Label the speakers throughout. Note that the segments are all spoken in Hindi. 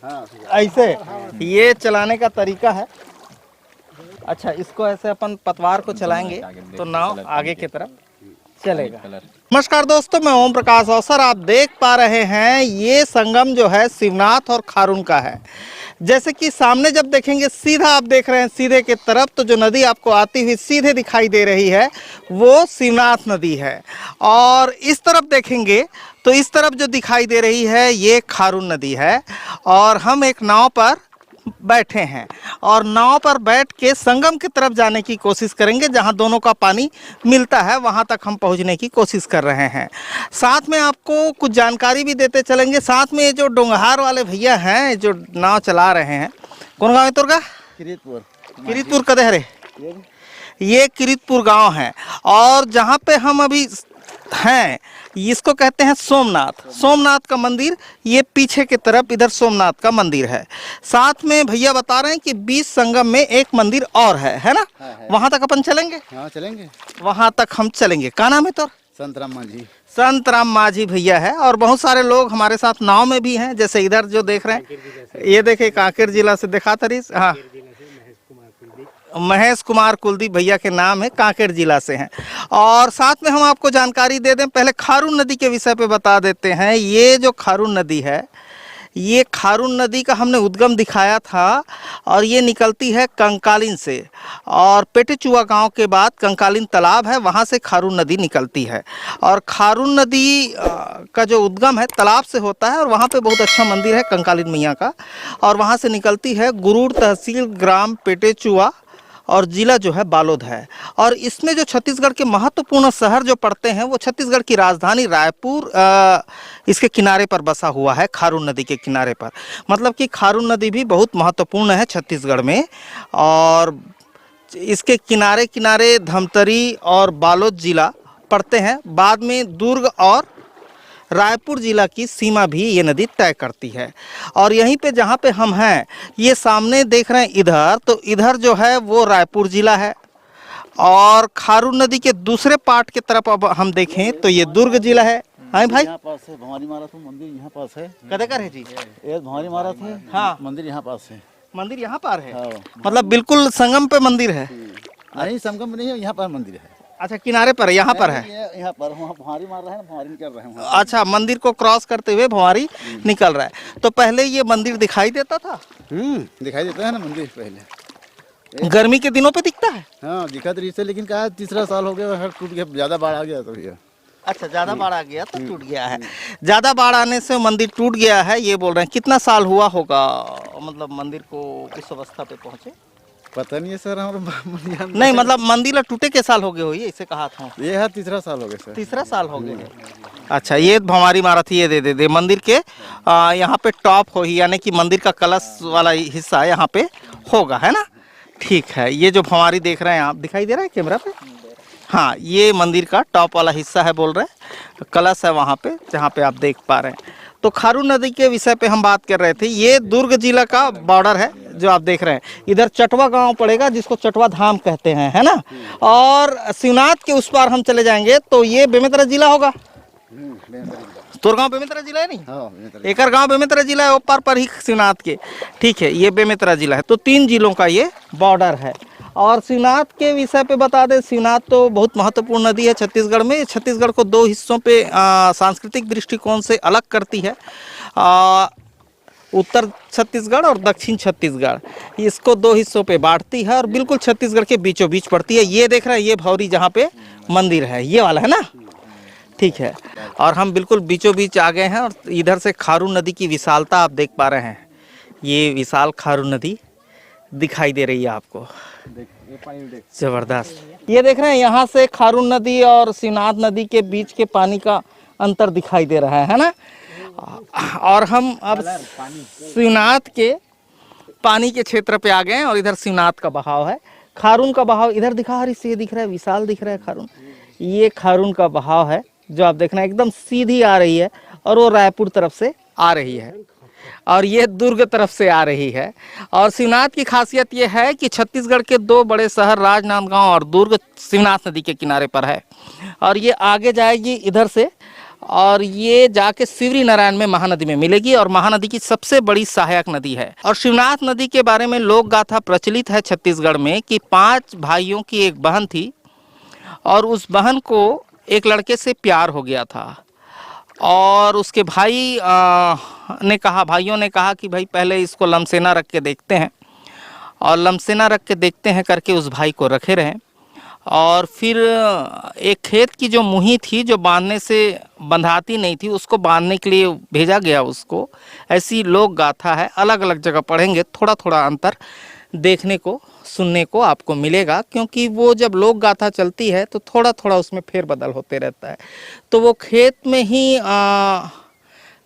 Speaker 1: ऐसे ये चलाने का तरीका है। अच्छा, इसको ऐसे अपन पतवार को चलाएंगे तो नाव आगे की तरफ चलेगा। नमस्कार दोस्तों, मैं ओम प्रकाश अवसर। आप देख पा रहे हैं ये संगम जो है शिवनाथ और खारून का है। जैसे कि सामने जब देखेंगे, सीधा आप देख रहे हैं सीधे की तरफ, तो जो नदी आपको आती हुई सीधे दिखाई दे रही है वो शिवनाथ नदी है। और इस तरफ देखेंगे तो इस तरफ जो दिखाई दे रही है ये खारून नदी है। और हम एक नाव पर बैठे हैं और नाव पर बैठ के संगम की तरफ जाने की कोशिश करेंगे, जहां दोनों का पानी मिलता है वहां तक हम पहुंचने की कोशिश कर रहे हैं। साथ में आपको कुछ जानकारी भी देते चलेंगे। साथ में ये जो डोंगहार वाले भैया हैं जो नाव चला रहे हैं, कौन गाँव है तुर्गा? किरीतपुर कदहरे, ये किरीतपुर गांव है। और जहां पे हम अभी हैं इसको कहते हैं सोमनाथ। सोमनाथ का मंदिर ये पीछे की तरफ, इधर सोमनाथ का मंदिर है। साथ में भैया बता रहे हैं कि बीच संगम में एक मंदिर और है ना? वहां तक अपन चलेंगे?
Speaker 2: हाँ चलेंगे,
Speaker 1: वहां तक हम चलेंगे। क्या नाम है तो?
Speaker 2: संत राम मांझी।
Speaker 1: संत राम मांझी भैया है। और बहुत सारे लोग हमारे साथ नाव में भी हैं, जैसे इधर जो देख रहे हैं, ये देखे कांकेर जिला से दिखा तरी। हाँ, महेश कुमार कुलदीप भैया के नाम है, कांकेर जिला से हैं। और साथ में हम आपको जानकारी दे दें, पहले खारून नदी के विषय पे बता देते हैं। ये जो खारून नदी है, ये खारून नदी का हमने उद्गम दिखाया था और ये निकलती है कंकालीन से। और पेटेचुआ गांव के बाद कंकालीन तालाब है, वहाँ से खारून नदी निकलती है। और खारून नदी का जो उद्गम है तालाब से होता है और वहाँ पे बहुत अच्छा मंदिर है कंकालीन मैया का। और वहाँ से निकलती है गुरूर तहसील, ग्राम पेटेचुआ और जिला जो है बालोद है। और इसमें जो छत्तीसगढ़ के महत्वपूर्ण शहर जो पड़ते हैं वो छत्तीसगढ़ की राजधानी रायपुर इसके किनारे पर बसा हुआ है, खारून नदी के किनारे पर। मतलब कि खारून नदी भी बहुत महत्वपूर्ण है छत्तीसगढ़ में। और इसके किनारे किनारे धमतरी और बालोद जिला पड़ते हैं। बाद में दुर्ग और रायपुर जिला की सीमा भी ये नदी तय करती है। और यहीं पे जहाँ पे हम हैं, ये सामने देख रहे हैं इधर, तो इधर जो है वो रायपुर जिला है। और खारून नदी के दूसरे पार्ट की तरफ अब हम देखें तो ये दुर्ग जिला है। हाँ भाई,
Speaker 2: यहाँ पास है भवानी महाराज मंदिर, यहाँ पास है।
Speaker 1: कदेकर है जी?
Speaker 2: ये भवानी महाराज है।
Speaker 1: हाँ,
Speaker 2: मंदिर यहाँ पास है।
Speaker 1: मंदिर यहाँ पर है।
Speaker 2: हाँ।
Speaker 1: मतलब बिल्कुल संगम पे मंदिर है?
Speaker 2: नहीं, संगम नहीं है, यहाँ पर मंदिर है।
Speaker 1: अच्छा, किनारे पर है, यहाँ पर है।
Speaker 2: यहाँ पर भवानी मार रहे हैं, भवानी निकल रहे हैं।
Speaker 1: अच्छा, मंदिर को क्रॉस करते हुए भवारी निकल रहा है। तो पहले ये मंदिर दिखाई देता था?
Speaker 2: दिखाई देता है ना मंदिर पहले।
Speaker 1: गर्मी के दिनों पे दिखता है?
Speaker 2: हाँ दिखा तो से, लेकिन कहा तीसरा साल हो गया, हर टूट गया, ज्यादा बाढ़ आ गया तो भैया।
Speaker 1: अच्छा, ज्यादा बाढ़ आ गया तो टूट गया है। ज्यादा बाढ़ आने से मंदिर टूट गया है ये बोल रहे हैं। कितना साल हुआ होगा मतलब मंदिर को इस अवस्था पे पहुंचे?
Speaker 2: पता नहीं है सर, हमारा
Speaker 1: नहीं मतलब मंदिर टूटे के साल हो गए हो ये इसे कहा था?
Speaker 2: ये है तीसरा साल हो गया सर।
Speaker 1: तीसरा साल हो गया। अच्छा, ये भंवारी महाराज ये दे मंदिर के यहाँ पे टॉप हो ही, यानी कि मंदिर का कलश वाला हिस्सा यहाँ पे होगा, है ना? ठीक है। ये जो भंवारी देख रहे हैं आप, दिखाई दे रहा है कैमरा पे? हाँ, ये मंदिर का टॉप वाला हिस्सा है बोल रहे हैं। कलश है वहाँ पे जहाँ पे आप देख पा रहे हैं। तो खारून नदी के विषय पे हम बात कर रहे थे। ये दुर्ग जिला का बॉर्डर है जो आप देख रहे हैं। इधर चटवा गांव पड़ेगा जिसको चटवा धाम कहते हैं, है ना? और शिवनाथ के उस पार हम चले जाएंगे तो ये बेमेतरा जिला होगा। तोर गाँव बेमेतरा जिला है नहीं?
Speaker 2: हाँ,
Speaker 1: एकर गाँव बेमेतरा जिला है, ऊपर पर ही शिवनाथ के। ठीक है, ये बेमेतरा जिला है। तो 3 जिलों का ये बॉर्डर है। और शिवनाथ के विषय पे बता दें, शिवनाथ तो बहुत महत्वपूर्ण नदी है छत्तीसगढ़ में। छत्तीसगढ़ को 2 हिस्सों पे सांस्कृतिक दृष्टिकोण से अलग करती है। उत्तर छत्तीसगढ़ और दक्षिण छत्तीसगढ़, इसको 2 हिस्सों पे बांटती है और बिल्कुल छत्तीसगढ़ के बीचों बीच पड़ती है। ये देख रहे हैं, ये भौरी जहाँ पे मंदिर है, ये वाला है ना? ठीक है। और हम बिल्कुल बीचों बीच आ गए हैं और इधर से खारून नदी की विशालता आप देख पा रहे हैं। ये विशाल खारून नदी दिखाई दे रही है आपको, जबरदस्त। ये देख रहे हैं, यहाँ से खारून नदी और शिवनाथ नदी के बीच के पानी का अंतर दिखाई दे रहा है ना? और हम अब शिवनाथ के पानी के क्षेत्र पे आ गए हैं और इधर शिवनाथ का बहाव है। खारून का बहाव इधर दिखा, हरी से दिख रहा है, विशाल दिख रहा है खारून। ये खारून का बहाव है जो आप देख रहे हैं, एकदम सीधी आ रही है और वो रायपुर तरफ से आ रही है और ये दुर्ग तरफ से आ रही है। और शिवनाथ की खासियत ये है कि छत्तीसगढ़ के 2 बड़े शहर राजनांदगांव और दुर्ग शिवनाथ नदी के किनारे पर है। और ये आगे जाएगी इधर से और ये जाके शिवरी नारायण में महानदी में मिलेगी और महानदी की सबसे बड़ी सहायक नदी है। और शिवनाथ नदी के बारे में लोक गाथा प्रचलित है छत्तीसगढ़ में कि 5 भाइयों की एक बहन थी और उस बहन को एक लड़के से प्यार हो गया था और उसके भाइयों ने कहा कि भाई पहले इसको लमसेना रख के देखते हैं, और लमसेना रख के देखते हैं करके उस भाई को रखे रहे। और फिर एक खेत की जो मुही थी जो बांधने से बंधाती नहीं थी, उसको बांधने के लिए भेजा गया उसको। ऐसी लोक गाथा है, अलग अलग जगह पढ़ेंगे, थोड़ा थोड़ा अंतर देखने को सुनने को आपको मिलेगा, क्योंकि वो जब लोक गाथा चलती है तो थोड़ा थोड़ा उसमें फेरबदल होते रहता है। तो वो खेत में ही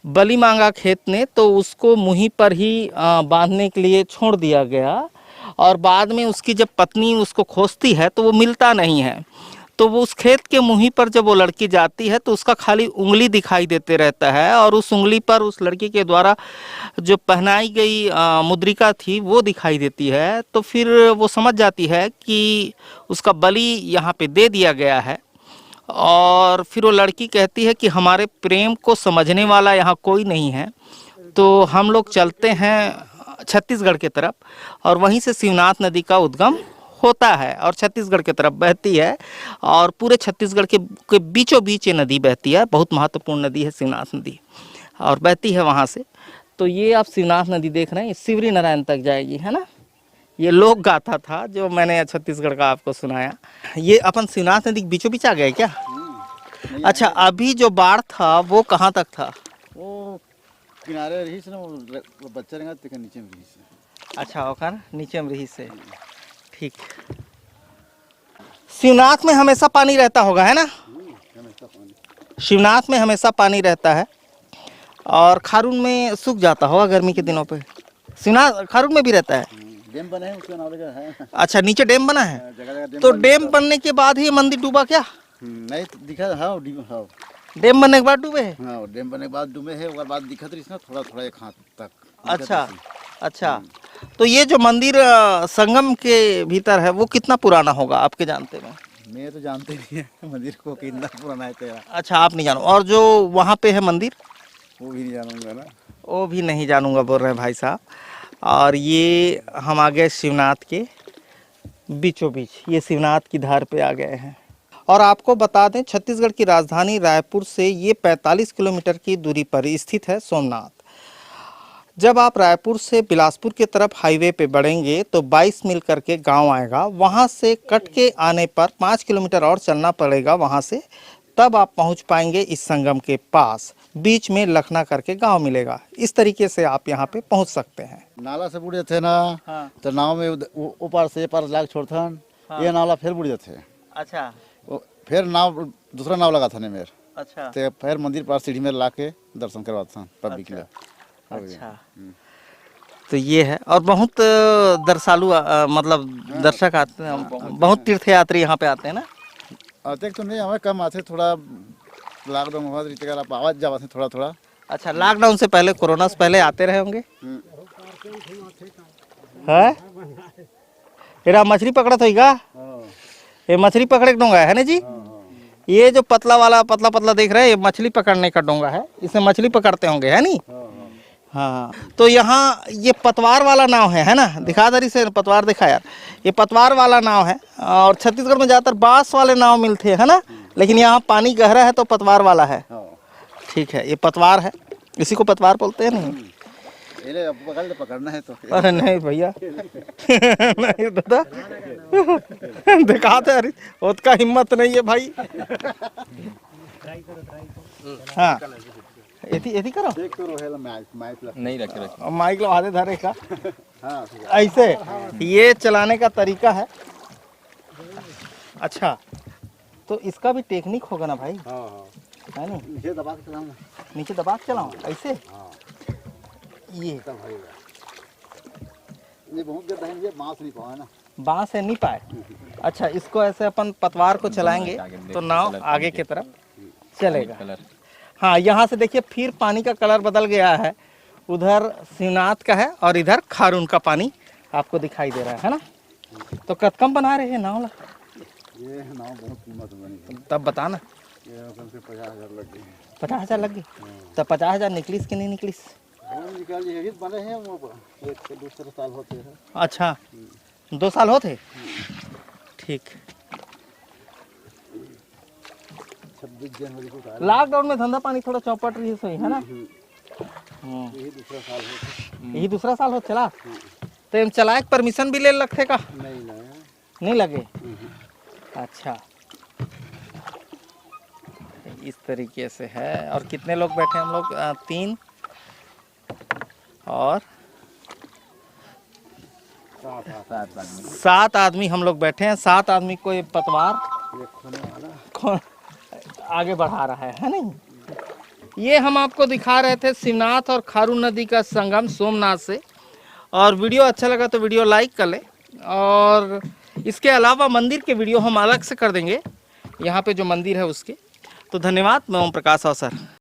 Speaker 1: बलि मांगा खेत ने, तो उसको मुही पर ही बांधने के लिए छोड़ दिया गया। और बाद में उसकी जब पत्नी उसको खोजती है तो वो मिलता नहीं है, तो वो उस खेत के मुही पर जब वो लड़की जाती है तो उसका खाली उंगली दिखाई देते रहता है, और उस उंगली पर उस लड़की के द्वारा जो पहनाई गई मुद्रिका थी वो दिखाई देती है। तो फिर वो समझ जाती है कि उसका बलि यहाँ पे दे दिया गया है। और फिर वो लड़की कहती है कि हमारे प्रेम को समझने वाला यहाँ कोई नहीं है, तो हम लोग चलते हैं छत्तीसगढ़ के तरफ। और वहीं से शिवनाथ नदी का उद्गम होता है और छत्तीसगढ़ के तरफ बहती है, और पूरे छत्तीसगढ़ के बीचों बीच ये नदी बहती है। बहुत महत्वपूर्ण नदी है शिवनाथ नदी, और बहती है वहाँ से। तो ये आप शिवनाथ नदी देख रहे हैं, शिवरी नारायण तक जाएगी, है ना। ये लोक गाथा था जो मैंने छत्तीसगढ़ का आपको सुनाया। ये अपन शिवनाथ नदी के बीचों बीच आ गए क्या? अच्छा, अभी जो बाढ़ था वो कहाँ तक था?
Speaker 2: वो किनारे रही से ना, वो बच्चा रहेगा तो नीचे में रही से।
Speaker 1: अच्छा, होकर नीचे में रही से, ठीक। शिवनाथ में हमेशा पानी रहता होगा, है ना? शिवनाथ में हमेशा पानी रहता है, और खारून में सूख जाता होगा गर्मी के दिनों पे। शिवनाथ खारून में भी रहता है।
Speaker 2: डैम बना है, उसका नाम लगा है।
Speaker 1: अच्छा, नीचे डैम बना है।
Speaker 2: जगह जगह
Speaker 1: तो डैम बनने के बाद ही मंदिर डूबा क्या?
Speaker 2: नहीं तो दिखा। हाँ
Speaker 1: डैम बनने के बाद डूबे है?
Speaker 2: हाँ, डैम बनने के बाद डूबे है, उसके बाद दिखत रही ना थोड़ा थोड़ा एक हाथ तक।
Speaker 1: अच्छा अच्छा। तो ये जो मंदिर संगम के भीतर है वो कितना पुराना होगा आपके जानते में?
Speaker 2: मैं तो जानते नहीं है मंदिर को कितना पुराना है तेरा।
Speaker 1: अच्छा, आप नहीं जानो। और जो वहाँ पे है मंदिर
Speaker 2: वो भी नहीं जानूंगा ना।
Speaker 1: वो भी नहीं जानूंगा बोल रहे हैं भाई साहब। और ये हम आ गए शिवनाथ के बीचों बीच, ये शिवनाथ की धार पे आ गए हैं। और आपको बता दें, छत्तीसगढ़ की राजधानी रायपुर से ये 45 किलोमीटर की दूरी पर स्थित है सोमनाथ। जब आप रायपुर से बिलासपुर की तरफ हाईवे पे बढ़ेंगे तो 22 मील करके गांव आएगा, वहां से कट के आने पर 5 किलोमीटर और चलना पड़ेगा वहां से, तब आप पहुंच पाएंगे इस संगम के पास। बीच में लखना करके गांव मिलेगा। इस तरीके से आप यहां पे पहुंच सकते हैं।
Speaker 2: नाला से बुढ़े थे ना।
Speaker 1: हाँ।
Speaker 2: तो नाव में ऊपर से पार लाग छोड़थन।
Speaker 1: हाँ।
Speaker 2: ये नाला फिर बुढ़े थे।
Speaker 1: अच्छा
Speaker 2: फिर नाव दूसरा नाव लगा था ने मेरे।
Speaker 1: अच्छा
Speaker 2: तो फिर मंदिर पास सीढ़ी में ला के दर्शन करवाता पब्लिक के।
Speaker 1: अच्छा। तो ये है, और बहुत दर्शालु मतलब दर्शक आते हैं, बहुत तीर्थयात्री यहाँ पे आते हैं ना।
Speaker 2: आते तो नहीं, हमें कम आते, थोड़ा लॉकडाउन हुआ तो आवाज जावा थे थोड़ा थोड़ा।
Speaker 1: अच्छा, लॉकडाउन से पहले, कोरोना से पहले आते रहे होंगे। है तेरा मछली पकड़ा तो ये मछली पकड़े का डोंगा है ना जी। ये जो पतला वाला पतला पतला देख रहे हैं, ये मछली पकड़ने का डोंगा है, इसमें मछली पकड़ते होंगे, है नी। हाँ, तो यहाँ ये पतवार वाला नाव है ना, दिखा दरी से पतवार दिखा यार। ये पतवार वाला नाव है, और छत्तीसगढ़ में ज़्यादातर बांस वाले नाव मिलते हैं, है ना, लेकिन यहाँ पानी गहरा है तो पतवार वाला है। ठीक है, ये पतवार है, इसी को पतवार बोलते हैं। नहीं
Speaker 2: पकड़ना है तो।
Speaker 1: अरे नहीं भैया नहीं दादा दिखाते, अरे उसका हिम्मत नहीं है भाई। हाँ, एथी करो
Speaker 2: नहीं रखे
Speaker 1: माइक लो आधे धरे का। ऐसे ये चलाने का तरीका है। अच्छा, तो इसका भी टेक्निक होगा ना भाई। है नहीं, नीचे दबा के चलाऊं, नीचे दबा के चलाऊं ऐसे। ये बहुत देर रहेंगे, बांस नहीं पाए ना, बांस है नहीं पाए। अच्छा, इसको ऐसे अपन पतवार को चलाएंगे तो नाव आगे की तरफ चलेगा। हाँ, यहाँ से देखिए फिर पानी का कलर बदल गया है, उधर शिवनाथ का है और इधर खारून का पानी आपको दिखाई दे रहा है ना। तो कब बना रहे हैं नाव ला?
Speaker 2: ये नाव बहुत कीमत बनी,
Speaker 1: तब बताना।
Speaker 2: ये कम से 50,000 लग गए।
Speaker 1: 50,000 लग गए। तो 50,000 निकलिस कि नहीं निकलिस?
Speaker 2: हम निकाल लिए बने हैं वो 1 से दूसरे साल होते हैं।
Speaker 1: अच्छा 2 साल होते। ठीक।
Speaker 2: 26 जनवरी को
Speaker 1: लॉकडाउन में धंधा पानी थोड़ा चौपट रही सही है ना।
Speaker 2: यही दूसरा साल होता।
Speaker 1: यही दूसरा साल हो चला। तो हम चलाए परमिशन भी ले लगते का?
Speaker 2: नहीं ना
Speaker 1: नहीं लगे। अच्छा इस तरीके से है। और कितने लोग बैठे हम लोग? 3 और 7 आदमी हम लोग बैठे हैं। 7 आदमी को ये पतवार आगे बढ़ा रहा है नहीं। ये हम आपको दिखा रहे थे शिवनाथ और खारून नदी का संगम सोमनाथ से। और वीडियो अच्छा लगा तो वीडियो लाइक कर ले। और इसके अलावा मंदिर के वीडियो हम अलग से कर देंगे, यहाँ पे जो मंदिर है उसके। तो धन्यवाद। मैं ओम प्रकाश अवसर।